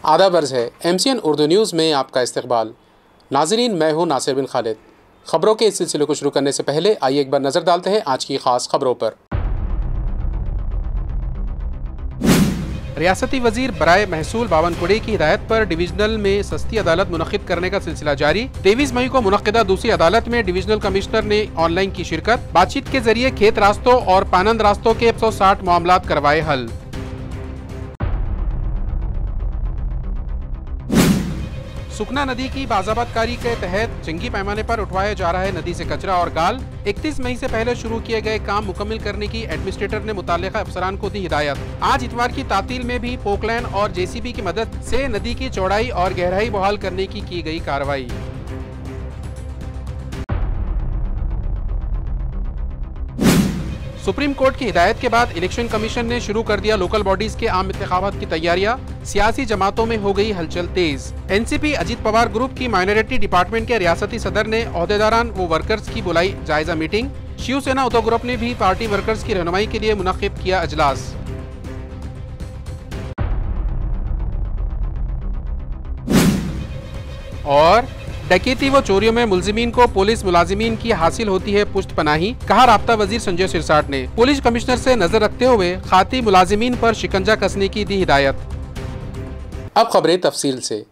आदाब अर्ज़ है MCN उर्दू न्यूज़ में आपका इस्तकबाल। नाज़रीन, मैं हूँ नासिर बिन खालिद। ख़बरों के इस सिलसिले को शुरू करने से पहले आइए एक बार नज़र डालते हैं आज की ख़ास ख़बरों पर। रियासती वजीर बराए महसूल बावनकुड़े की हिदायत पर डिवीजनल में सस्ती अदालत मुनक़िद करने का सिलसिला जारी। 23 मई को मुनक़िदा दूसरी अदालत में डिवीजनल कमिश्नर ने ऑनलाइन की शिरकत। बातचीत के जरिए खेत रास्तों और पानंद रास्तों के 160 मामलात करवाए हल। सुखना नदी की बाज़ाबतकारी के तहत जंगी पैमाने पर उठवाया जा रहा है नदी से कचरा और गाल। 31 मई से पहले शुरू किए गए काम मुकम्मल करने की एडमिनिस्ट्रेटर ने मुताल्लिका अफसरान को दी हिदायत। आज इतवार की तातील में भी पोकलैन और JCB की मदद से नदी की चौड़ाई और गहराई बहाल करने की गई कार्रवाई। सुप्रीम कोर्ट की हिदायत के बाद इलेक्शन कमीशन ने शुरू कर दिया लोकल बॉडीज के आम इंतखाबात की तैयारियां। सियासी जमातों में हो गई हलचल तेज। NCP अजीत पवार ग्रुप की माइनॉरिटी डिपार्टमेंट के रियासती सदर ने ओहदेदारान व वर्कर्स की बुलाई जायजा मीटिंग। शिवसेना उद्धव ग्रुप ने भी पार्टी वर्कर्स की रहनुमाई के लिए मुनक्किद किया अजलास। और डकैती व चोरियों में मुलजिमीन को पुलिस मुलाजिमीन की हासिल होती है पुष्ट पनाही, कहा राब्ता वजीर संजय सिरसाट ने। पुलिस कमिश्नर से नजर रखते हुए खाती मुलाजिमीन पर शिकंजा कसने की दी हिदायत। अब खबरें तफसील से।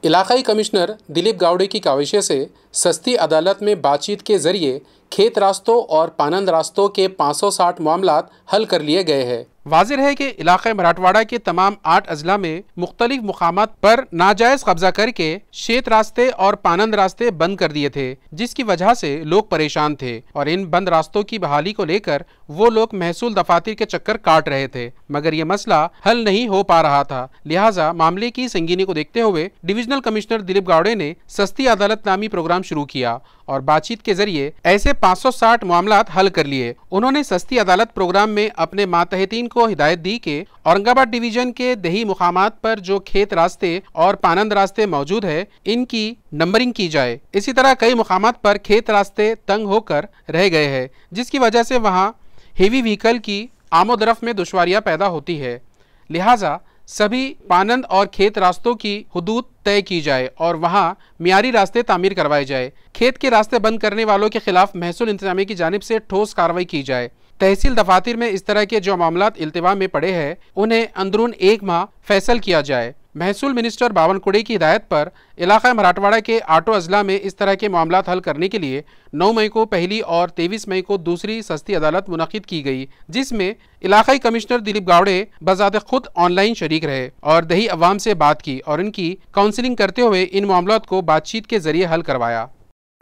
इलाकाई कमिश्नर दिलीप गावड़े की काविशे से सस्ती अदालत में बातचीत के जरिए खेत रास्तों और पानंद रास्तों के 560 मामलात हल कर लिए गए हैं। वाज़िर है कि इलाक़े मराठवाड़ा के तमाम 8 अजला में मुख्तलिफ मुकामात पर नाजायज कब्जा करके शेत रास्ते और पानंद रास्ते बंद कर दिए थे, जिसकी वजह से लोग परेशान थे और इन बंद रास्तों की बहाली को लेकर वो लोग महसूल दफातर के चक्कर काट रहे थे, मगर ये मसला हल नहीं हो पा रहा था। लिहाजा मामले की संगीनी को देखते हुए डिविजनल कमिश्नर दिलीप गावड़े ने सस्ती अदालत नामी प्रोग्राम शुरू किया और बातचीत के जरिए ऐसे 560 मामलात हल कर लिए। उन्होंने सस्ती अदालत प्रोग्राम में अपने मातहतीन को हिदायत दी कि औरंगाबाद डिवीजन के दही मुकामात पर जो खेत रास्ते और पानंद रास्ते मौजूद है, इनकी नंबरिंग की जाए। इसी तरह कई मुकामात पर खेत रास्ते तंग होकर रह गए हैं, जिसकी वजह से वहां हेवी व्हीकल की आमोदरफ्त में दुश्वारियां पैदा होती है। लिहाजा सभी पानंद और खेत रास्तों की हुदूद तय की जाए और वहां मियारी रास्ते तामीर करवाए जाए। खेत के रास्ते बंद करने वालों के खिलाफ महसूल इंतजामिया की जानिब से ठोस कार्रवाई की जाए। तहसील दफातर में इस तरह के जो मामलात इल्तिवा में पड़े हैं, उन्हें अंदरून 1 माह फैसल किया जाए। महसूल मिनिस्टर बावनकुड़े की हिदायत पर इलाका मराठवाड़ा के 8 अजला में इस तरह के मामलात हल करने के लिए 9 मई को पहली और 23 मई को दूसरी सस्ती अदालत मुनक़िद की गई, जिसमें इलाकाई कमिश्नर दिलीप गावड़े बजाते खुद ऑनलाइन शरीक रहे और दही अवाम से बात की और इनकी काउंसलिंग करते हुए इन मामलात को बातचीत के जरिए हल करवाया।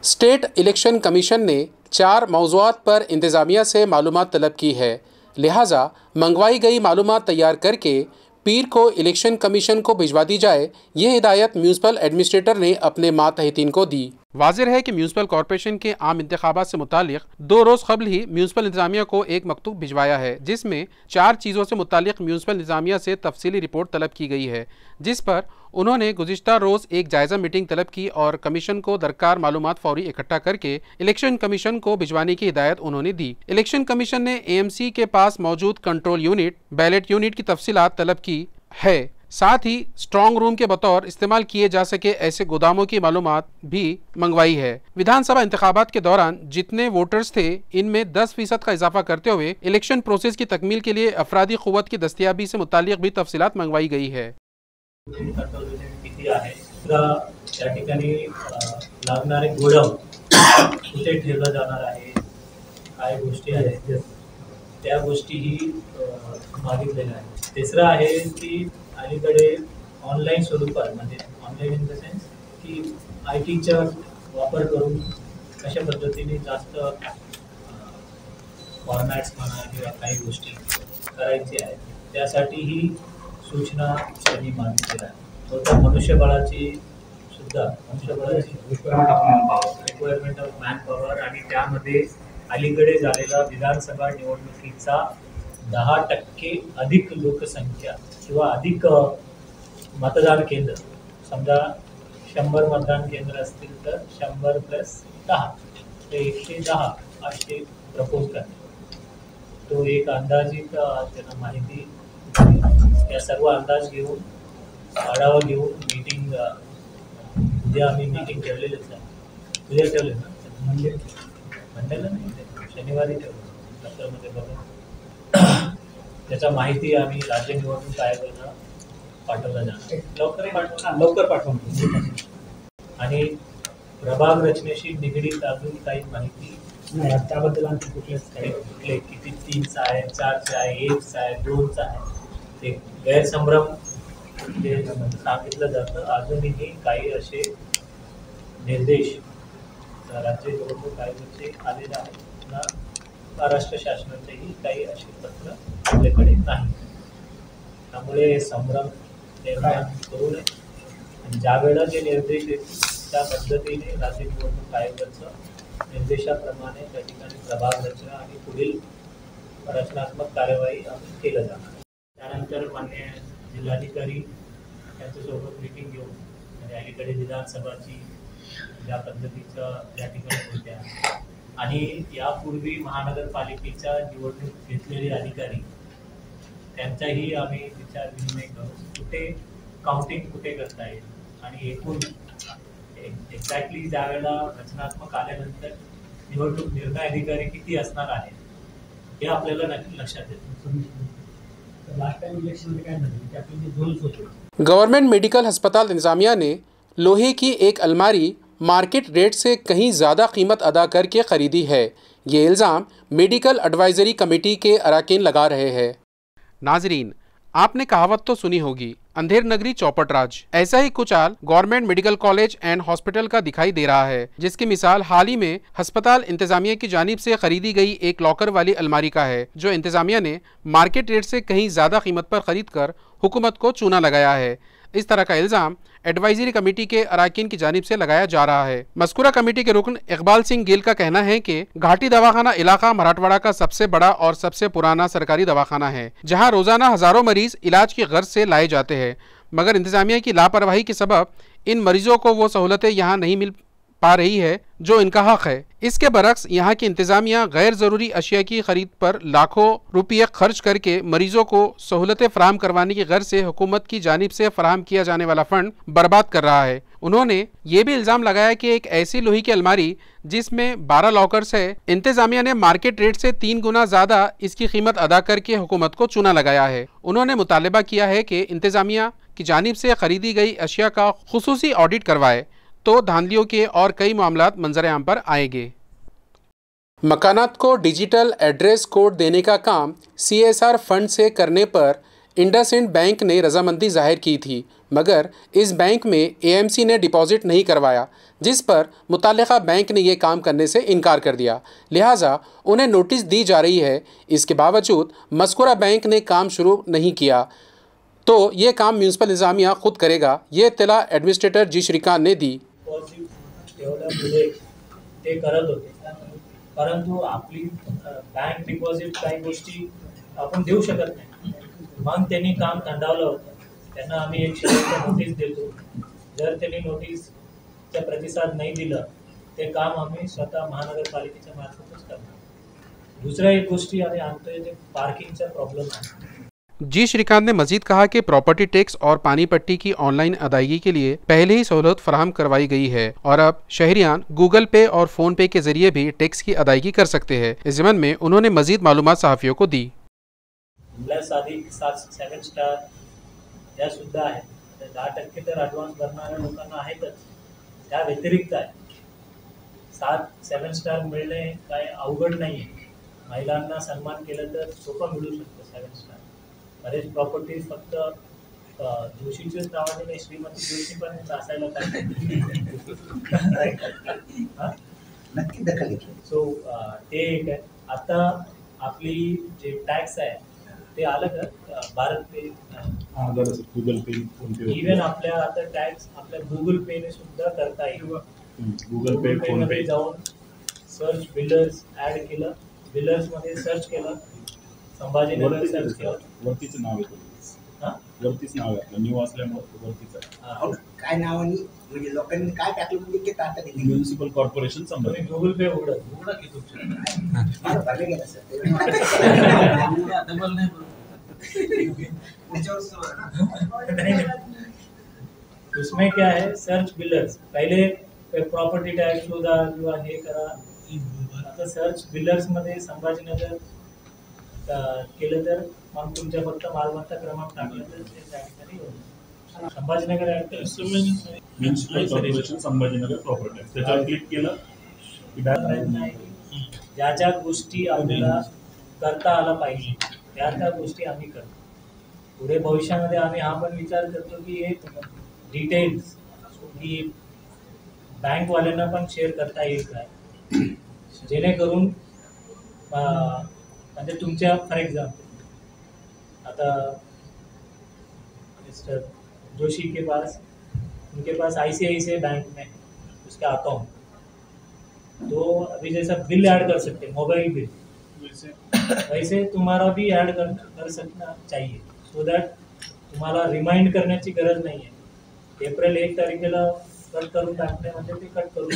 स्टेट इलेक्शन कमीशन ने 4 मौज़ूआत पर इंतज़ामिया से मालूमात तलब की है, लिहाजा मंगवाई गई मालूमात तैयार करके पीर को इलेक्शन कमीशन को भिजवा दी जाए। ये हिदायत म्यूनसिपल एडमिनिस्ट्रेटर ने अपने मातहतीन को दी। वाज़िर है कि म्यूनसिपल कॉरपोरेशन के आम इंतखाबात से मुतालिक 2 रोज़ कबल ही म्यूनसिपल इंतजामिया को एक मकतूब भिजवाया है, जिसमें 4 चीज़ों से मुतालिक म्यूनसिपल इंतजामिया से तफसीली रिपोर्ट तलब की गई है, जिस पर उन्होंने गुज़िश्ता रोज़ एक जायज़ा मीटिंग तलब की और कमीशन को दरकार मालूमात फौरी इकट्ठा करके इलेक्शन कमीशन को भिजवाने की हिदायत उन्होंने दी। इलेक्शन कमीशन ने AMC के पास मौजूद कंट्रोल यूनिट, बैलेट यूनिट की तफसीलात तलब की है। साथ ही स्ट्रॉन्ग रूम के बतौर इस्तेमाल किए जा सके ऐसे गोदामों की मालूमात भी मंगवाई है। विधानसभा इंतखाबात के दौरान जितने वोटर्स थे, इनमें 10% का इजाफा करते हुए इलेक्शन प्रोसेस की तकमील के लिए अफरादी क़ुव्वत की दस्तयाबी से मुतालिक भी तफसीलात मंगवाई गई है। त्या ठिकाणी लागणारे गोडाऊन कुठे ठेवलं जाणार आहे, काय गोष्टी आहेत त्या गोष्टीही मागितलेल्या आहेत। तिसरं आहे की अलीकडे ऑनलाईन स्वरूपात, म्हणजे ऑनलाईन इन द सेन्स की IT चा वापर करून कशा पद्धतीने जास्त फॉर्मॅट्स म्हणा किंवा काही गोष्टी करायची आहेत, त्यासाठी ही सूचना त्यांनी मागितलेल्या आहेत। तो त्या मनुष्यबळाची रिक्वायरमेंट ऑफ मॅन पॉवर आणि त्यामध्ये अलीकडे झालेला विधानसभा निवडणुकीचा 10% अधिक लोकसंख्या किंवा अधिक मतदान केंद्र, समजा 100 मतदान केंद्र असतील तर 100 + 10 ते 110 असे प्रपोज करणे। तो एक अंदाजित त्यांना माहिती, त्या सर्व अंदाज घेऊन आढावा घेऊन मीटिंग उद्या आम्ही मीटिंग ठेवलेलीच आहे. उद्या ठेवले ना मंडेला नाही, शनिवारी ठेवलं दफ्तरमध्ये बघून त्याचा माहिती आम्ही राज्य निवडणूक आयोगाला पाठवला जाणार. लवकर पाठवून आणि प्रभाग रचनेशी निगडीत अजून काही माहिती नाही त्याबद्दल आमचे कुठले किती 3चा आहे, 4चा आहे, 1चा आहे, 2चा आहे, ते गैरसंभ्रम जे सांगितलं जातं. अजूनही काही असे निर्देश राज्य निवडणूक आयोगाचे आलेले आहेत ना, महाराष्ट्र शासनाचेही काही असे पत्र आपल्याकडे नाही. त्यामुळे संभ्रम निर्माण करू नये आणि ज्या वेळेला जे निर्देश येतील त्या पद्धतीने राज्य निवडणूक आयोगाचं निर्देशाप्रमाणे त्या ठिकाणी प्रभाग रचना आणि पुढील रचनात्मक कार्यवाही आम्ही केलं जाणार. त्यानंतर मान्य जिल्हाधिकारी यांच्यासोबत मीटिंग घेऊन म्हणजे अलीकडे विधानसभाची ज्या पद्धतीचं त्या ठिकाणी होत्या आणि यापूर्वी महानगरपालिकेच्या निवडणूक घेतलेले अधिकारी त्यांचाही आम्ही विचार विनिमय करू, कुठे काउंटिंग कुठे करता येईल आणि एकूण एक्झॅक्टली ज्या वेळेला रचनात्मक आल्यानंतर निवडणूक निर्णय अधिकारी किती असणार आहे हे आपल्याला नक्की लक्षात येतं. लास्ट टाइम इलेक्शन में क्या झालं, आपले झोन्स होते. गवर्नमेंट मेडिकल अस्पताल इंतजामिया ने लोहे की एक अलमारी मार्केट रेट से कहीं ज़्यादा कीमत अदा करके ख़रीदी है। ये इल्ज़ाम मेडिकल एडवाइजरी कमेटी के अरकान लगा रहे हैं। नाजरीन, आपने कहावत तो सुनी होगी, अंधेर नगरी चौपट राज। ऐसा ही कुछ हाल government medical college and hospital का दिखाई दे रहा है, जिसकी मिसाल हाल ही में अस्पताल इंतजामिया की जानिब से खरीदी गई एक लॉकर वाली अलमारी का है, जो इंतजामिया ने मार्केट रेट से कहीं ज़्यादा कीमत पर खरीद कर हुकूमत को चूना लगाया है। इस तरह का इल्ज़ाम एडवाइजरी कमेटी के अरकान की जानिब से लगाया जा रहा है। मज़कूरा कमेटी के रुकन इकबाल सिंह गिल का कहना है कि घाटी दवाखाना इलाका मराठवाड़ा का सबसे बड़ा और सबसे पुराना सरकारी दवाखाना है, जहां रोज़ाना हज़ारों मरीज़ इलाज की गर्ज से लाए जाते हैं, मगर इंतज़ामिया की लापरवाही के सबब इन मरीजों को वो सहूलतें यहाँ नहीं मिल पा रही है जो इनका हक है। इसके बरक्स यहाँ की इंतज़ामिया गैर ज़रूरी अशिया की खरीद पर लाखों रुपये खर्च करके मरीजों को सहूलतें फराहम करवाने की गर्ज से हुकूमत की जानिब से फराहम किया जाने वाला फ़ंड बर्बाद कर रहा है। उन्होंने ये भी इल्ज़ाम लगाया कि एक ऐसी लोहे की अलमारी जिसमें 12 लॉकर्स है, इंतज़ामिया ने मार्केट रेट से 3 गुना ज़्यादा इसकी कीमत अदा करके हुकूमत को चूना लगाया है। उन्होंने मुतालबा किया है कि इंतज़ामिया की जानिब से खरीदी गई अशिया का खुसूसी ऑडिट करवाए, तो धांधलियों के और कई मामलात मंजर आम पर आएंगे। मकानात को डिजिटल एड्रेस कोड देने का काम CSR फंड से करने पर इंडसइंड बैंक ने रजामंदी जाहिर की थी, मगर इस बैंक में AMC ने डिपॉजिट नहीं करवाया, जिस पर मुताल्लिक़ा बैंक ने ये काम करने से इनकार कर दिया। लिहाजा उन्हें नोटिस दी जा रही है। इसके बावजूद मज़कूरा बैंक ने काम शुरू नहीं किया, तो ये काम म्यूनसिपल इंतज़ामिया खुद करेगा। ये इत्तला एडमिनिस्ट्रेटर जी श्रीकांत ने दी। ते करत होते, परंतु आपली बँक डिपॉझिट काही गोष्टी आपण देऊ शकत नाही, मग त्यांनी काम थंडावलं होतं. त्यांना आम्ही एक शेवटचं नोटीस देतो, जर त्यांनी नोटीसचा प्रतिसाद नाही दिला ते काम आम्ही स्वतः महानगरपालिकेच्या मार्फतच करणार. दुसऱ्या एक गोष्टी आम्ही आणतोय ते पार्किंगचा प्रॉब्लेम आहे. जी श्रीकांत ने मजीद कहा कि प्रॉपर्टी टैक्स और पानी पट्टी की ऑनलाइन अदायगी के लिए पहले ही सहूलत फराहम करवाई गई है और अब शहरियान गूगल पे और फ़ोन पे के जरिए भी टैक्स की अदायगी कर सकते हैं। इस ज़मन में उन्होंने मजीद मालूमात सहाफ़ियों को दी। साधी 7 स्टार या सुद्धा आहेत, 10% तर ॲडव्हान्स भरणाऱ्या लोकांना आहेतच, त्या व्यतिरिक्त आहे 7 स्टार मिळणे काय अवघड नाही आहे. महिलांना सन्मान केलं तर सोपं मिळू शकतं 7 स्टार. बरेच प्रॉपर्टीज फक्त जोशीच्याच नावाने नाही, श्रीमती जोशी पण असायला पाहिजे. नक्की दखल घेतली. सो ते एक आहे. आता आपली जे टॅक्स आहे ते आलं का भारत पे, गूगल पे, फोन पे, इव्हन आपल्या आता टॅक्स आपल्या गुगल पेने सुद्धा करता येईल. गूगल पे, फोन पे जाऊन सर्च बिल्डर्स ऍड केलं, बिल्डर्स मध्ये सर्च केलं, संभाजीनगर सर्च केलं, वरतीच नाव आहे, वरतीच नाव आहे, न्यू असल्यामुळे वरतीच आहे. काय नावानी म्हणजे लोकांनी काय टाकलं म्हणजे की टाटा दिली म्युनिसिपल कॉर्पोरेशन तुम्ही संबंधित गुगल पे उघडा की तुमच्या भरले गेलं सर डबल नाही उसमें क्या है, सर्च बिल्डर्स पहिले प्रॉपर्टी टॅक्स शोधा किंवा हे करा. आता सर्च बिल्डर्स मध्ये संभाजीनगर केलं तर मग तुमच्या फक्त मालमत्ता क्रमांक टाकलं तर ते त्या ठिकाणी होईल. Sambhajinagar municipal corporation Sambhajinagar property त्याच्यावर क्लिक केलं की प्रयत्न आहे की ज्या ज्या गोष्टी आपल्याला करता आला पाहिजे त्या गोष्टी आम्ही करतो. पुढे भविष्यामध्ये आम्ही हा पण विचार करतो की एक डिटेल्स की बँकवाल्यांना पण शेअर करता येईल काय, जेणेकरून म्हणजे तुमच्या फॉर एग्जाम्पल आता मिस्टर जोशी के पास उनके पास ICICI बैंक में उसका अकाउंट, तो अभी जैसा बिल ऐड कर सकते हैं मोबाइल बिल, वैसे तुम्हारा भी ऐड कर सकना चाहिए सो दॅट तुम्हाला रिमाइंड करण्याची गरज नाही आहे. एप्रिल 1 तारखेला कट करून टाकणे म्हणजे ते कट करून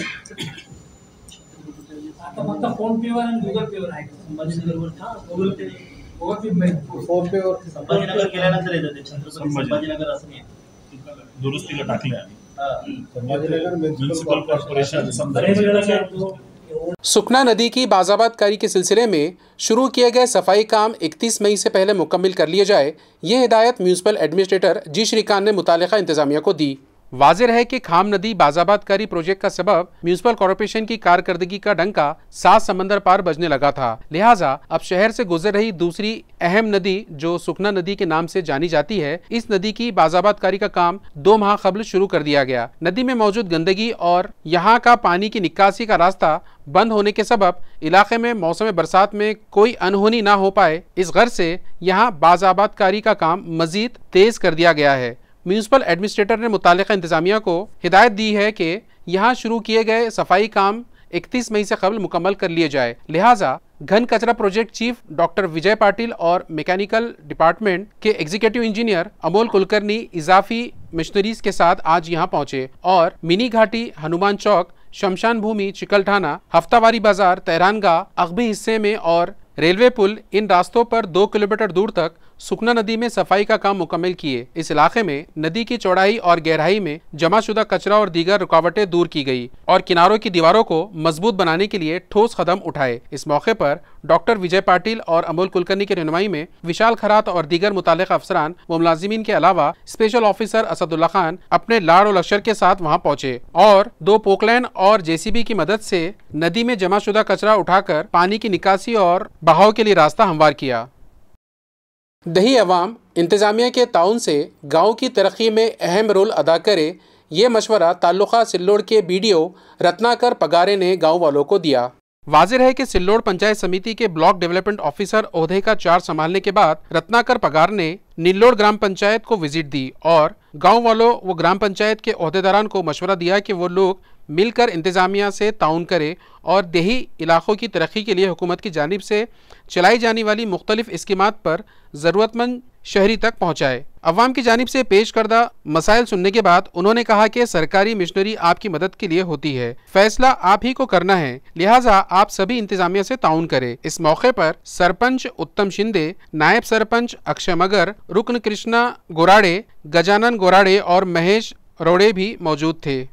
आता फक्त फोन पे वर आणि गुगल पे वर आहे. संभाजीनगरवर गुगल पे फोन पे वर संभाजीनगर केल्यानंतर येतं ते छत्रपती संभाजीनगर असं नाही. दुरुस्तीला टाकले आम्ही. संभाजीनगर म्युनिसिपल कॉर्पोरेशन बरेच वेळा काय होतो, सुखना नदी की बाज़ाबातकारी के सिलसिले में शुरू किए गए सफाई काम 31 मई से पहले मुकम्मल कर लिए जाए, ये हिदायत म्यूनसिपल एडमिनिस्ट्रेटर जी श्रीकांत ने मुतालिका इंतजामिया को दी। वाज़ेह है कि खाम नदी बाज़ाबातकारी प्रोजेक्ट का सबब म्यूनसिपल कॉर्पोरेशन की कारकर्दगी का डंका 7 समंदर पार बजने लगा था। लिहाजा अब शहर से गुजर रही दूसरी अहम नदी जो सुखना नदी के नाम से जानी जाती है, इस नदी की बाज़ाबातकारी का काम 2 माह कबल शुरू कर दिया गया। नदी में मौजूद गंदगी और यहाँ का पानी की निकासी का रास्ता बंद होने के सबब इलाके में मौसम बरसात में कोई अनहोनी ना हो पाए, इस गर्ज से यहाँ बाज़ाबातकारी का काम मजीद तेज कर दिया गया है। म्यूनसिपल एडमिनिस्ट्रेटर ने मुतालिका इंतजामिया को हिदायत दी है कि यहाँ शुरू किए गए सफाई काम 31 मई से कबल मुकम्मल कर लिए जाए। लिहाजा घन कचरा project chief doctor Vijay Patil और मैकेनिकल डिपार्टमेंट के एग्जीक्यूटिव इंजीनियर अमोल कुलकर्णी इजाफी मशीनरीज के साथ आज यहाँ पहुंचे और मिनी घाटी, हनुमान चौक, शमशान भूमि, चिकलठाना, हफ्तावारी बाजार, तेहरानगाह, अगबी हिस्से में और रेलवे पुल, इन रास्तों पर 2 किलोमीटर दूर तक सुखना नदी में सफाई का काम मुकम्मल किए। इस इलाके में नदी की चौड़ाई और गहराई में जमाशुदा कचरा और दीगर रुकावटें दूर की गई और किनारों की दीवारों को मजबूत बनाने के लिए ठोस कदम उठाए। इस मौके पर डॉक्टर विजय पाटिल और अमोल कुलकर्णी की रहनुमाई में विशाल खरात और दीगर मुतालिका अफसरान व मुलाजिमीन के अलावा स्पेशल ऑफिसर असदुल्ला खान अपने लाड़ और लश्कर के साथ वहां पहुंचे और 2 पोकलैन और JCB की मदद से नदी में जमाशुदा कचरा उठाकर पानी की निकासी और बहाव के लिए रास्ता हमवार किया। दही अवाम इंतज़ामिया के ताउन से गांव की तरक्की में अहम रोल अदा करे, ये मशवरा ताल्लुका सिल्लोड़ के BDO रत्नाकर पगारे ने गांव वालों को दिया। वाज़ेह है कि सिल्लोड़ पंचायत समिति के ब्लॉक डेवलपमेंट ऑफिसर ओहदे का चार्ज संभालने के बाद रत्नाकर पगार ने निल्लोड़ ग्राम पंचायत को विजिट दी और गांव वालों व ग्राम पंचायत के ओहदेदारान को मशवरा दिया कि वो लोग मिलकर इंतज़ामिया से ताउन करें और देही इलाकों की तरक्की के लिए हुकूमत की जानिब से चलाई जाने वाली मुख्तलिफ स्कीमात पर ज़रूरतमंद शहरी तक पहुँचाए। अवाम की जानिब से पेश करदा मसाइल सुनने के बाद उन्होंने कहा कि सरकारी मिशनरी आपकी मदद के लिए होती है, फैसला आप ही को करना है, लिहाजा आप सभी इंतजामिया से ताउन करें। इस मौके पर सरपंच उत्तम शिंदे, नायब सरपंच अक्षय मगर, रुकन कृष्णा गोराड़े, गजानन गोराड़े और महेश रोड़े भी मौजूद थे।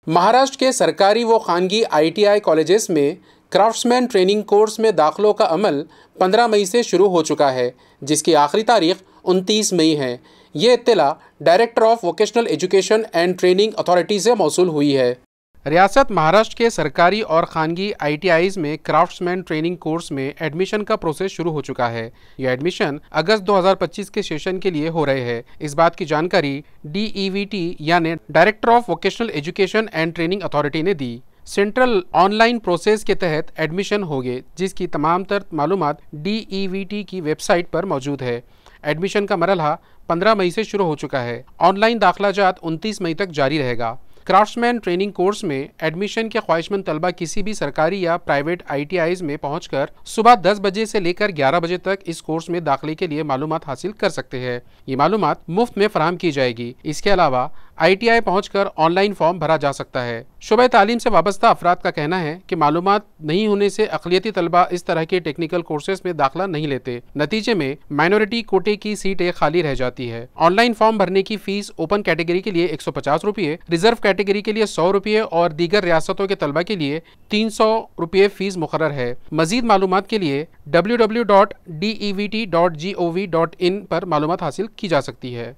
महाराष्ट्र के सरकारी व खानगी ITI कॉलेजेस में क्राफ्ट्समैन ट्रेनिंग कोर्स में दाखिलों का अमल 15 मई से शुरू हो चुका है, जिसकी आखिरी तारीख 29 मई है। ये इत्तला director of vocational education and training authority से मौसूल हुई है। रियासत महाराष्ट्र के सरकारी और खानगी ITIs में क्राफ्ट्समैन ट्रेनिंग कोर्स में एडमिशन का प्रोसेस शुरू हो चुका है। यह एडमिशन अगस्त 2025 के सेशन के लिए हो रहे हैं। इस बात की जानकारी DEVT यानी director of vocational education and training authority ने दी। सेंट्रल ऑनलाइन प्रोसेस के तहत एडमिशन होंगे, जिसकी तमाम तर मालूमात DEVT की वेबसाइट पर मौजूद है। एडमिशन का मरहला 15 मई से शुरू हो चुका है। ऑनलाइन दाखिलाजात 29 मई तक जारी रहेगा। क्राफ्ट्समैन ट्रेनिंग कोर्स में एडमिशन के ख्वाहिशमंद तलबा किसी भी सरकारी या प्राइवेट ITIs में पहुंचकर सुबह 10 बजे से लेकर 11 बजे तक इस कोर्स में दाखिले के लिए मालूमात हासिल कर सकते हैं। ये मालूमात मुफ्त में फराहम की जाएगी। इसके अलावा ITI पहुंचकर ऑनलाइन फॉर्म भरा जा सकता है। शुबे तालीम से वाबस्ता अफराद का कहना है कि मालूमात नहीं होने से अक़लियती तलबा इस तरह के टेक्निकल कोर्सेज में दाखिला नहीं लेते। नतीजे में माइनॉरिटी कोटे की सीटें खाली रह जाती है। ऑनलाइन फॉर्म भरने की फीस ओपन कैटेगरी के लिए 150 रुपये, रिजर्व कैटेगरी के लिए 100 रुपये और दीगर रियासतों के तलबा के लिए 300 रुपये फीस मुकर्रर है। मजीद मालूमात के लिए www.devt.gov.in पर मालूमात हासिल की जा सकती है।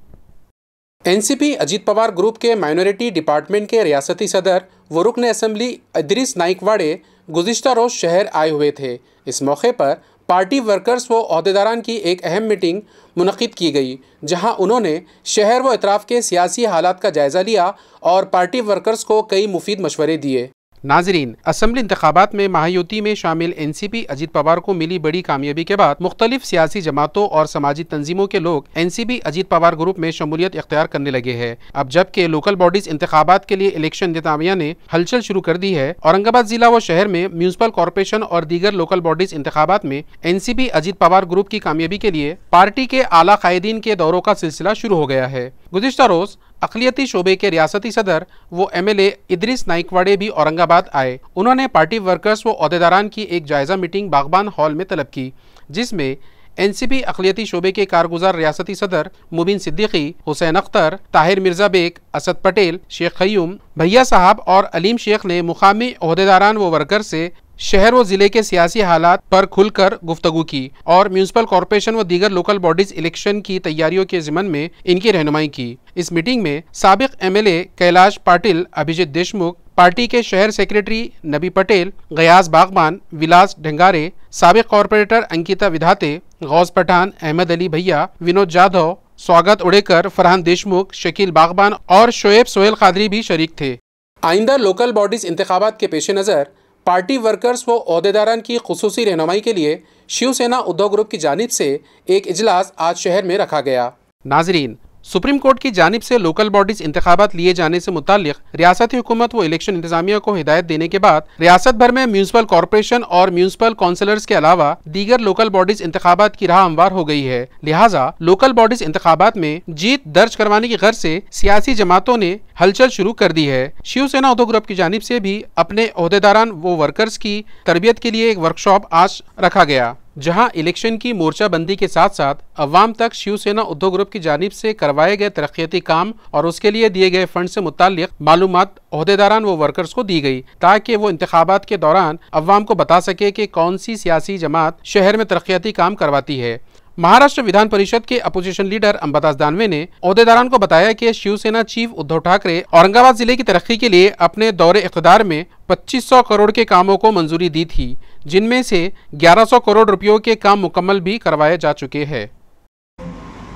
NCP अजीत पवार ग्रुप के माइनॉरिटी डिपार्टमेंट के रियासती सदर व रुकन असम्बली इदरीस नाइकवाड़े गुज़िश्ता रोज़ शहर आए हुए थे। इस मौके पर पार्टी वर्कर्स व ओहदेदारान की एक अहम मीटिंग मुनक़िद की गई, जहां उन्होंने शहर व अतराफ़ के सियासी हालात का जायज़ा लिया और पार्टी वर्कर्स को कई मुफीद मशवरे दिए। नाजरीन, असम्बली इंतखाबात में महायुति में शामिल NCP अजीत पवार को मिली बड़ी कामयाबी के बाद मुख्तलिफ सियासी जमातों और समाजी तंजीमों के लोग NCP अजीत पवार ग्रुप में शमूलियत इख्तियार करने लगे हैं। अब जबकि लोकल बॉडीज इंतखाबात के लिए इलेक्शन इंतजामिया ने हलचल शुरू कर दी है, औरंगाबाद जिला व शहर में म्यूनसिपल कॉरपोरेशन और दीगर लोकल बॉडीज इंतखाबात में NCP अजीत पवार ग्रुप की कामयाबी के लिए पार्टी के आला कायदीन के दौरों का सिलसिला शुरू हो गया है। गुज़िश्ता रोज़ अक़लियती शोबे के रियासती सदर वो MLA इदरीस नाइकवाड़े भी औरंगाबाद आए। उन्होंने पार्टी वर्कर्स व ओहदेदारान की एक जायज़ा मीटिंग बागबान हॉल में तलब की, जिसमें NCP अक़लियती शोबे के कारगुजार रियासती सदर मुबीन सिद्दीकी, हुसैन अख्तर, ताहिर मिर्ज़ा बेग, असद पटेल, शेख ख़यूम, भैया साहब और अलीम शेख ने मुकामी ओहदेदारान व वर्कर से शहर व जिले के सियासी हालात पर खुलकर गुफ्तगू की और म्यूनसिपल कॉरपोरेशन व दीगर लोकल बॉडीज इलेक्शन की तैयारियों के ज़िमन में इनकी रहनुमाई की। इस मीटिंग में साबिक MLA कैलाश पाटिल, अभिजीत देशमुख, पार्टी के शहर सेक्रेटरी नबी पटेल, गयास बागबान, विलास ढंगारे, साबिक कॉरपोरेटर अंकिता विधाते, गौस पठान, अहमद अली भैया, विनोद जाधव, स्वागत उड़ेकर, फरहान देशमुख, शकील बागबान और शोएब सोहेल कादरी भी शरीक थे। आइंदा लोकल बॉडीज इंतखाबात के पेश नज़र पार्टी वर्कर्स व ओहदेदारान की खुसूसी रहनुमाई के लिए शिवसेना उद्धव ग्रुप की जानिब से एक इजलास आज शहर में रखा गया। नाजरीन, सुप्रीम कोर्ट की जानिब से लोकल बॉडीज इंतखाबात लिए जाने से मुताल्लिक रियासती हुकूमत व इलेक्शन इंतजामिया को हिदायत देने के बाद रियासत भर में म्यूनसिपल कॉरपोरेशन और म्यूनसिपल काउंसलर्स के अलावा दीगर लोकल बॉडीज इंतखाबात की राह हमवार हो गई है। लिहाजा लोकल बॉडीज इंतखाबात में जीत दर्ज करवाने की गर्ज से सियासी जमातों ने हलचल शुरू कर दी है। शिवसेना उद्धव ग्रुप की जानिब से भी अपने ओहदेदारान व वर्कर्स की तरबियत के लिए एक वर्कशॉप आज रखा गया, जहां इलेक्शन की मोर्चाबंदी के साथ साथ अवाम तक शिवसेना उद्धव ग्रुप की जानिब से करवाए गए तरक्याती काम और उसके लिए दिए गए फंड से मुताल्लिक मालूमात ओहदेदारान व वर्कर्स को दी गई, ताकि वो इंतखाबात के दौरान अवाम को बता सके कि कौन सी सियासी जमात शहर में तरक्याती काम करवाती है। महाराष्ट्र विधान परिषद के अपोजिशन लीडर अंबादास दानवे ने ओहदेदारान को बताया कि शिवसेना चीफ उद्धव ठाकरे औरंगाबाद जिले की तरक्की के लिए अपने दौरे इक़्तिदार में 2500 करोड़ के कामों को मंजूरी दी थी, जिनमें से 1100 करोड़ रुपयों के काम मुकम्मल भी करवाए जा चुके हैं।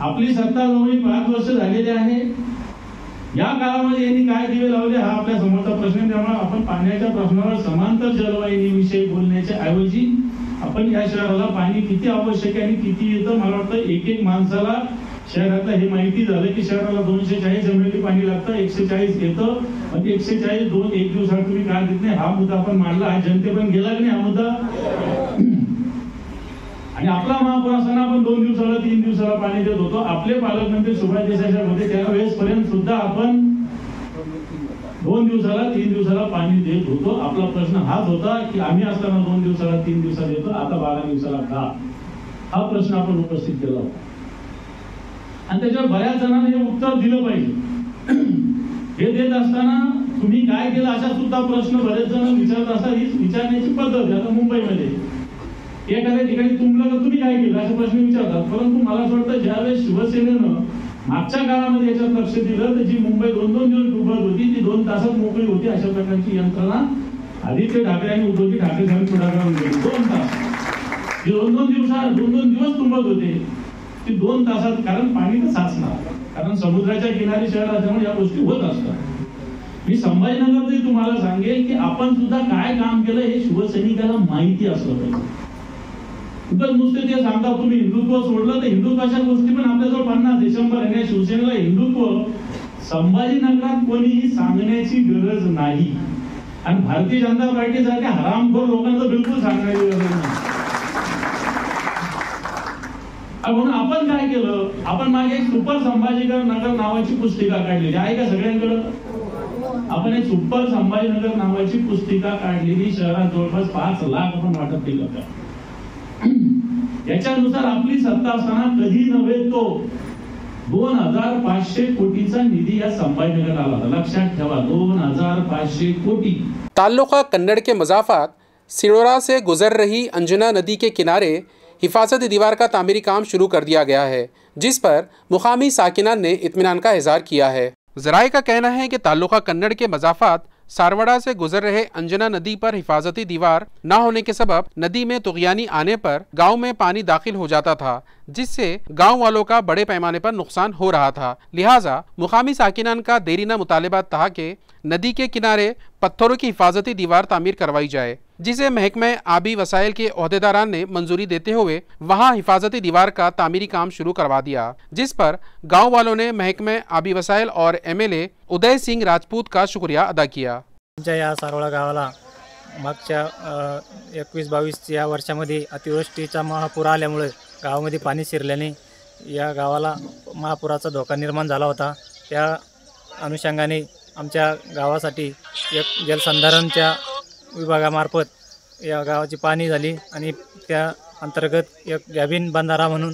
आपली सत्ता जवळ 5 वर्ष झालेली आहे। या काळामध्ये यांनी काय दिवे लावले हा आपल्या समोरचा प्रश्न। त्यामुळे आपण पाण्याच्या प्रश्नावर समांतर जलवाहिनीविषयी बोलण्याच्या ऐवजी आपण या शहराला पाणी किती आवश्यक आहे आणि किती येतं, मला वाटतं एक माणसाला शहरातला हे माहिती झालं की शहराला 240 ml पाणी लागतं, 140 येतं, म्हणजे 140 एक दिवसात तुम्ही काय देत नाही हा मुद्दा आपण मांडला। हा जनतेपर्यंत गेला की नाही हा मुद्दा? आणि आपला महापौर असताना आपण 2 दिवसाला 3 दिवसाला पाणी देत होतो। आपले पालकमंत्री सुभाष देसाईच्या मध्ये त्यावेळेस पर्यंत सुद्धा आपण 2 दिवसाला 3 दिवसाला पाणी देत होतो। आपला प्रश्न हाच होता की आम्ही असताना 2 दिवसाला 3 दिवसाला देतो, आता 12 दिवसाला का? हा प्रश्न आपण उपस्थित केला होता आणि त्याच्यावर बऱ्याच जणांनी हे उत्तर दिलं पाहिजे। हे देत असताना तुम्ही काय केलं अशा सुद्धा प्रश्न बरेच जण विचारत असतात। ही विचारण्याची पद्धत आहे। आता मुंबईमध्ये एखाद्या ठिकाणी तुमलं तर तुम्ही काय केलं असे प्रश्न विचारतात, परंतु मला असं वाटतं ज्यावेळेस शिवसेनेनं मागच्या काळामध्ये याच्यात लक्ष दिलं तर जी मुंबई 2-2 दिवस डुबत होती ती 2 तासात मोकळी होती। अशा प्रकारची यंत्रणा आदित्य ठाकरे आणि उद्धवजी ठाकरे साहेब पुढाकाराने केली। 2 तास 2 दिवस तुंबत होते ती 2 तासात, कारण पाणी तर साचणार, कारण समुद्राच्या किनारी शहर असल्यामुळे या गोष्टी होत असतात। मी संभाजीनगरचे तुम्हाला सांगेल की आपण सुद्धा काय काम केलं हे शिवसैनिकाला माहिती असलं पाहिजे। नुसते ते सांगता तुम्ही हिंदुत्व सोडलं तर हिंदुत्वाच्या गोष्टी पण आपल्याजवळ 50 डिसेंबर आहे। शिवसेनेला हिंदुत्व संभाजीनगरात कोणीही सांगण्याची गरज नाही आणि भारतीय जनता पार्टीसारख्या हरामखोर लोकांना बिलकुल सांगण्याची गरज नाही। म्हणून आपण काय केलं, आपण मागे एक सुपर संभाजीनगर नावाची पुस्तिका काढलेली आहे का सगळ्यांकडे? आपण एक सुपर संभाजीनगर नावाची पुस्तिका काढलेली, शहरात जवळपास 5 लाख आपण वाटप केलं होतं. याच्यानुसार आपली सत्ता असताना कधी नव्हे तो 2500 कोटीचा निधी या संभाजीनगर आला होता. लक्षात ठेवा, 2500 कोटी. ताल्लुका कन्नड़ के मजाफात सिड़ोरा से गुजर रही अंजना नदी के किनारे हिफाजती दीवार का तामीरी काम शुरू कर दिया गया है, जिस पर मुकामी साकिनान ने इत्मीनान का इजहार किया है। ज़राए का कहना है कि ताल्लुका कन्नड़ के मजाफात सारवड़ा से गुजर रहे अंजना नदी पर हिफाजती दीवार न होने के सबब नदी में तुग़यानी आने पर गांव में पानी दाखिल हो जाता था, जिससे गांव वालों का बड़े पैमाने पर नुकसान हो रहा था। लिहाजा मुकामी साकिनान का देरीना मुतालिबा था कि नदी के किनारे पत्थरों की हिफाजती दीवार तामीर करवाई जाए, जिसे महकमे आबी वसाइल के ओहदेदारान ने मंजूरी देते हुए वहां हिफाजती दीवार का तामीरी काम शुरू करवा दिया, जिस पर गांव वालों ने महकमे आबी वसाइल और MLA उदय सिंह राजपूत का शुक्रिया अदा किया। या सारोळा गावाला मागच्या 21-22 या वर्षामध्ये अतिवृष्टीचा महापूर आल्यामुळे गावामध्ये पाणी शिरल्याने या गावाला महापुराचा धोका निर्माण झाला होता। त्या अनुषंगाने आमच्या गावासाठी एक जलसंधारणच्या विभागामार्फत या गावाची पाणी झाली आणि त्या अंतर्गत एक गॅबिन बंधारा म्हणून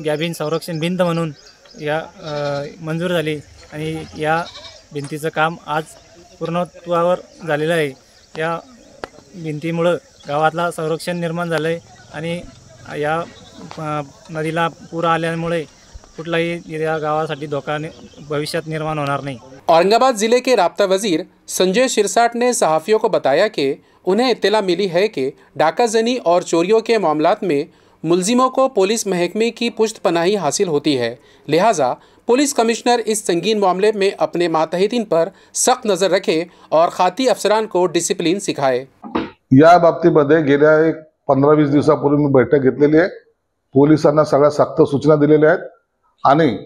गॅबिन संरक्षण भिंत म्हणून या मंजूर झाली आणि या भिंतीचं काम आज पूर्णत्वावर झालेलं आहे। या भिंतीमुळे गावातला संरक्षण निर्माण झालं आहे आणि या नदीला पूर आल्यामुळे कुठलाही या गावासाठी धोका भविष्यात निर्माण होणार नाही। औरंगाबाद जिले के राब्ता वजीर संजय शिरसाट ने सहाफ़ियों को बताया कि उन्हें इत्तला मिली है कि डाका जनी और चोरियों के मामलात में मुलजिमों को पुलिस महकमे की पुश्तपनाही हासिल होती है, लिहाजा पुलिस कमिश्नर इस संगीन मामले में अपने मातहतीन पर सख्त नज़र रखे और खाती अफसरान को डिसिप्लिन सिखाए। या बाबतीमध्ये गेल्या 15-20 दिवसापूर्वी मी बैठक घेतलेली आहे। पोलिसांना सगळ्या सक्त सूचना दिलेल्या आहेत आणि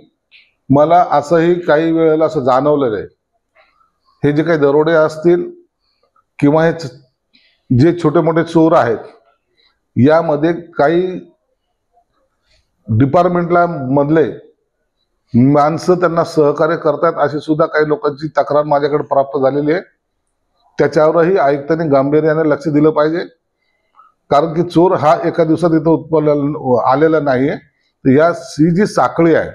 मला असंही काही वेळेला असं जाणवलेलं आहे, हे जे काही दरोडे असतील किंवा हे जे छोटे मोठे चोर आहेत, यामध्ये काही डिपार्टमेंटला मधले माणसं त्यांना सहकार्य करतात अशी सुद्धा काही लोकांची तक्रार माझ्याकडे प्राप्त झालेली आहे। त्याच्यावरही आयुक्तांनी गांभीर्याने लक्ष दिलं पाहिजे, कारण की चोर हा एका दिवसात इथं उत्पन्न आलेला नाहीये। या ही जी साखळी आहे,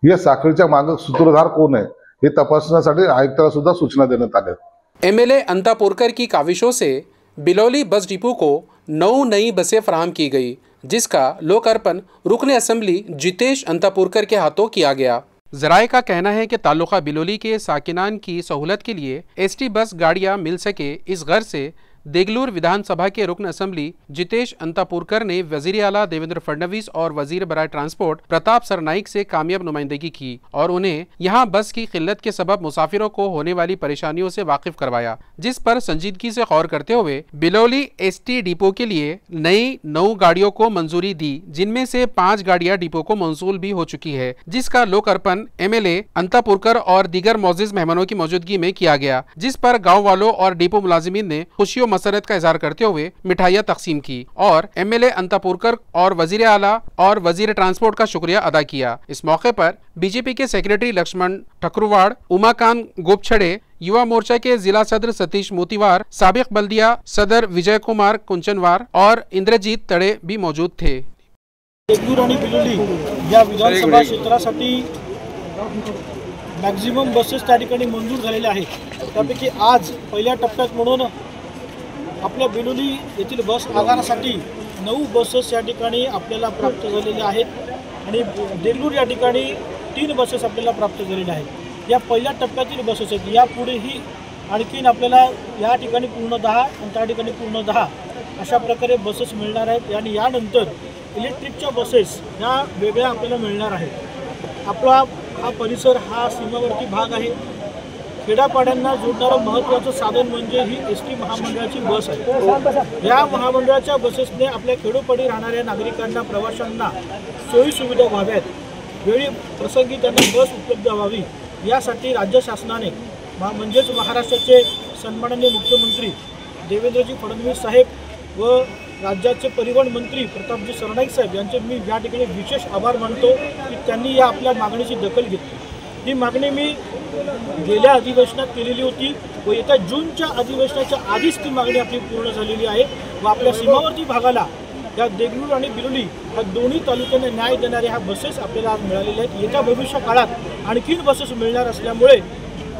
या साखळीच्या मागे सूत्रधार कोण आहे हे तपासण्यासाठी आयुक्ताला सुद्धा सूचना देण्यात आल्या। MLA अंतापुरकर की काविशों से बिलौली बस डिपो को 9 नई बसें फराहम की गई, जिसका लोकार्पण रुकने असेंबली जितेश अंतापुरकर के हाथों किया गया। ज़राए का कहना है कि ताल्लुका बिलोली के साकिनान की सहूलत के लिए ST बस गाड़ियां मिल सके, इस गर्ज से देगलूर विधानसभा के रुकन असेंबली जितेश अंतापुरकर ने वजीर आला देवेंद्र फडणवीस और वजीर बराए ट्रांसपोर्ट प्रताप सरनाइक से कामयाब नुमाइंदगी की और उन्हें यहां बस की किल्लत के सबब मुसाफिरों को होने वाली परेशानियों से वाकिफ करवाया, जिस पर संजीदगी से गौर करते हुए बिलौली ST डिपो के लिए नई 9 गाड़ियों को मंजूरी दी, जिनमें से 5 गाड़ियां डिपो को मंजूर भी हो चुकी है, जिसका लोकार्पण MLA अंतापुरकर और दीगर मोअज़्ज़िज़ मेहमानों की मौजूदगी में किया गया, जिस पर गाँव वालों और डिपो मुलाजिमीन ने खुशियों मसरत का इजहार करते हुए मिठाइयाँ तकसीम की और MLA अंतापुरकर और वजीर आला और वजीर ट्रांसपोर्ट का शुक्रिया अदा किया। इस मौके पर BJP के सेक्रेटरी लक्ष्मण ठकुरवाड़, उमाकांत गोपछड़े, युवा मोर्चा के जिला सदर सतीश मोतीवार, साबिक बल्दिया सदर विजय कुमार कुंचनवार और इंद्रजीत तड़े भी मौजूद थे। देगलूर आणि बिलोली या विधानसभा क्षेत्रासाठी मॅक्झिमम बसेस त्या ठिकाणी मंजूर झालेल्या आहेत। त्यापैकी आज पहिल्या टप्प्यात म्हणून आपल्या बिलोली येथील बस आगारासाठी 9 बसेस या ठिकाणी आपल्याला प्राप्त झालेल्या आहेत आणि देगलूर या ठिकाणी 3 बसेस आपल्याला प्राप्त झालेल्या आहेत। या पहिल्या टप्प्यातील बसेस आहेत। यापुढेही आणखीन आपल्याला या ठिकाणी पूर्ण 10 आणि त्या ठिकाणी पूर्ण 10 अशा प्रकारे बसेस मिळणार आहेत आणि यानंतर इलेक्ट्रिकच्या बसेस ह्या वेगळ्या आपल्याला मिळणार आहेत। आपला हा परिसर हा सीमावर्ती भाग आहे। खेड्यापाड्यांना जोडणारं महत्त्वाचं साधन म्हणजे ही ST महामंडळाची बस आहे। या महामंडळाच्या बसेसने आपल्या खेडोपाडी राहणाऱ्या नागरिकांना, प्रवाशांना सोयीसुविधा व्हाव्यात, वेळी प्रसंगी त्यांना बस उपलब्ध व्हावी, यासाठी राज्य शासनाने म्हणजेच महाराष्ट्राचे सन्माननीय मुख्यमंत्री देवेंद्रजी फडणवीस साहेब व राज्याचे परिवहन मंत्री प्रतापजी सरनाईक साहेब यांचे मी या ठिकाणी विशेष आभार मानतो की त्यांनी या आपल्या मागणीची दखल घेतली। ही मागणी मी गेल्या अधिवेशनात केलेली होती व येत्या जूनच्या अधिवेशनाच्या आधीच ती मागणी आपली पूर्ण झालेली आहे व आपल्या सीमावर्ती भागाला या देगलूर आणि बिलोली या दोन्ही तालुक्यांना न्याय देणाऱ्या ह्या बसेस आपल्याला आज मिळालेल्या आहेत। येत्या भविष्य काळात आणखीन बसेस मिळणार असल्यामुळे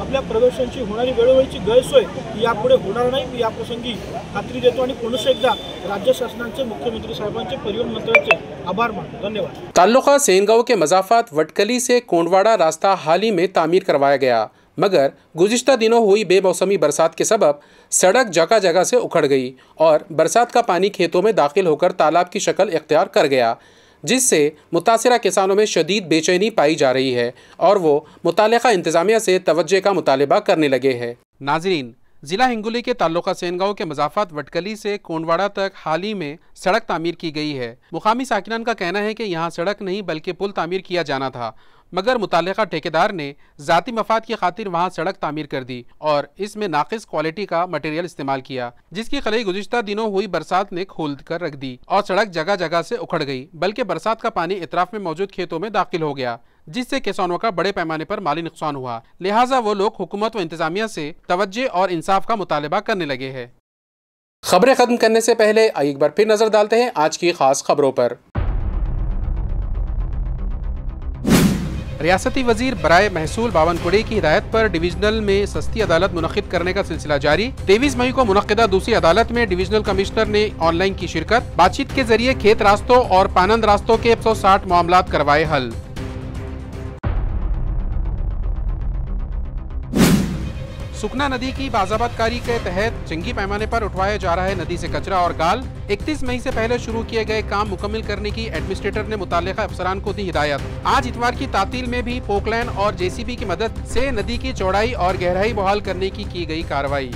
आपल्या प्रवाशांची होणारी वेळोवेळीची गैरसोय यापुढे होणार नाही। मी याप्रसंगी खात्री देतो आणि पुन्हा एकदा राज्य शासनाचे, मुख्यमंत्री साहेबांचे, परिवहन मंत्र्यांचे आभार मानतो। धन्यवाद। ताल्लुका सेनगांव के मज़ाफ़ात वटकली से कोंडवाड़ा रास्ता हाल ही में तामीर करवाया गया, मगर गुज़िश्ता दिनों हुई बेमौसमी बरसात के सबब सड़क जगह जगह से उखड़ गई और बरसात का पानी खेतों में दाखिल होकर तालाब की शक्ल इख्तियार कर गया, जिससे मुतासिरा किसानों में शदीद बेचैनी पाई जा रही है और वो मुतालिका इंतज़ामिया से तवज्जो का मुतालबा करने लगे हैं। नाज़रीन, जिला हिंगोली के ताल्लुका सेनगांव के मज़ाफ़ात वटकली से कोंडवाड़ा तक हाल ही में सड़क तामीर की गई है। मुकामी साकिनान का कहना है कि यहाँ सड़क नहीं बल्कि पुल तामीर किया जाना था, मगर मुतालिका ठेकेदार ने ज़ाती मफाद की खातिर वहाँ सड़क तामीर कर दी और इसमें नाकिस क्वालिटी का मटेरियल इस्तेमाल किया, जिसकी खलई गुज़िश्ता दिनों हुई बरसात ने खोल कर रख दी और सड़क जगह जगह से उखड़ गई, बल्कि बरसात का पानी इतराफ में मौजूद खेतों में दाखिल हो गया, जिससे किसानों का बड़े पैमाने पर माली नुकसान हुआ। लिहाजा वो लोग हुकूमत व इंतजामिया से तवज्जो और इंसाफ का मुतालबा करने लगे हैं। खबरें खत्म करने से पहले एक बार फिर नजर डालते हैं आज की खास खबरों पर। रियासती वजीर बराए महसूल बावनकुड़े की हिदायत पर डिवीजनल में सस्ती अदालत मुनक्किद करने का सिलसिला जारी। 23 मई को मुनक्किदा दूसरी अदालत में डिवीजनल कमिश्नर ने ऑनलाइन की शिरकत। बातचीत के जरिए खेत रास्तों और पानंद रास्तों के 160 मामलात करवाए हल। सुखना नदी की बाज़ाबतकारी के तहत जंगी पैमाने पर उठवाया जा रहा है नदी से कचरा और गाल। 31 मई से पहले शुरू किए गए काम मुकम्मल करने की एडमिनिस्ट्रेटर ने मुताल्लिका अफसरान को दी हिदायत। आज इतवार की तातील में भी पोकलैन और जेसीबी की मदद से नदी की चौड़ाई और गहराई बहाल करने की गई कार्रवाई।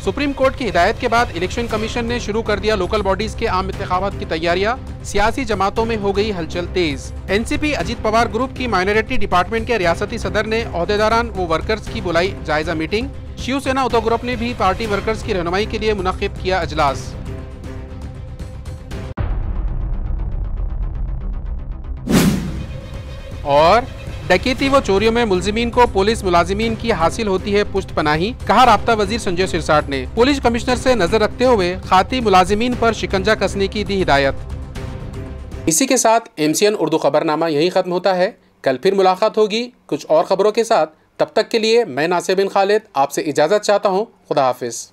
सुप्रीम कोर्ट की हिदायत के बाद इलेक्शन कमीशन ने शुरू कर दिया लोकल बॉडीज के आम इंतखाबात की तैयारियां। सियासी जमातों में हो गई हलचल तेज। एनसीपी अजीत पवार ग्रुप की माइनॉरिटी डिपार्टमेंट के रियासती सदर ने ओहदेदारान व वर्कर्स की बुलाई जायजा मीटिंग। शिवसेना उद्धव ग्रुप ने भी पार्टी वर्कर्स की रहनुमाई के लिए मुनक्किद किया अजलास। और डकैती व चोरियों में मुलजिमीन को पुलिस मुलाजिमीन की हासिल होती है पुष्ट पनाही, कहा राब्ता वजीर संजय सिरसाट ने। पुलिस कमिश्नर से नजर रखते हुए खाती मुलाजिमीन पर शिकंजा कसने की दी हिदायत। इसी के साथ MCN उर्दू खबरनामा यही खत्म होता है। कल फिर मुलाकात होगी कुछ और खबरों के साथ। तब तक के लिए मैं नासिर बिन खालिद आपसे इजाजत चाहता हूँ। खुदा हाफिज।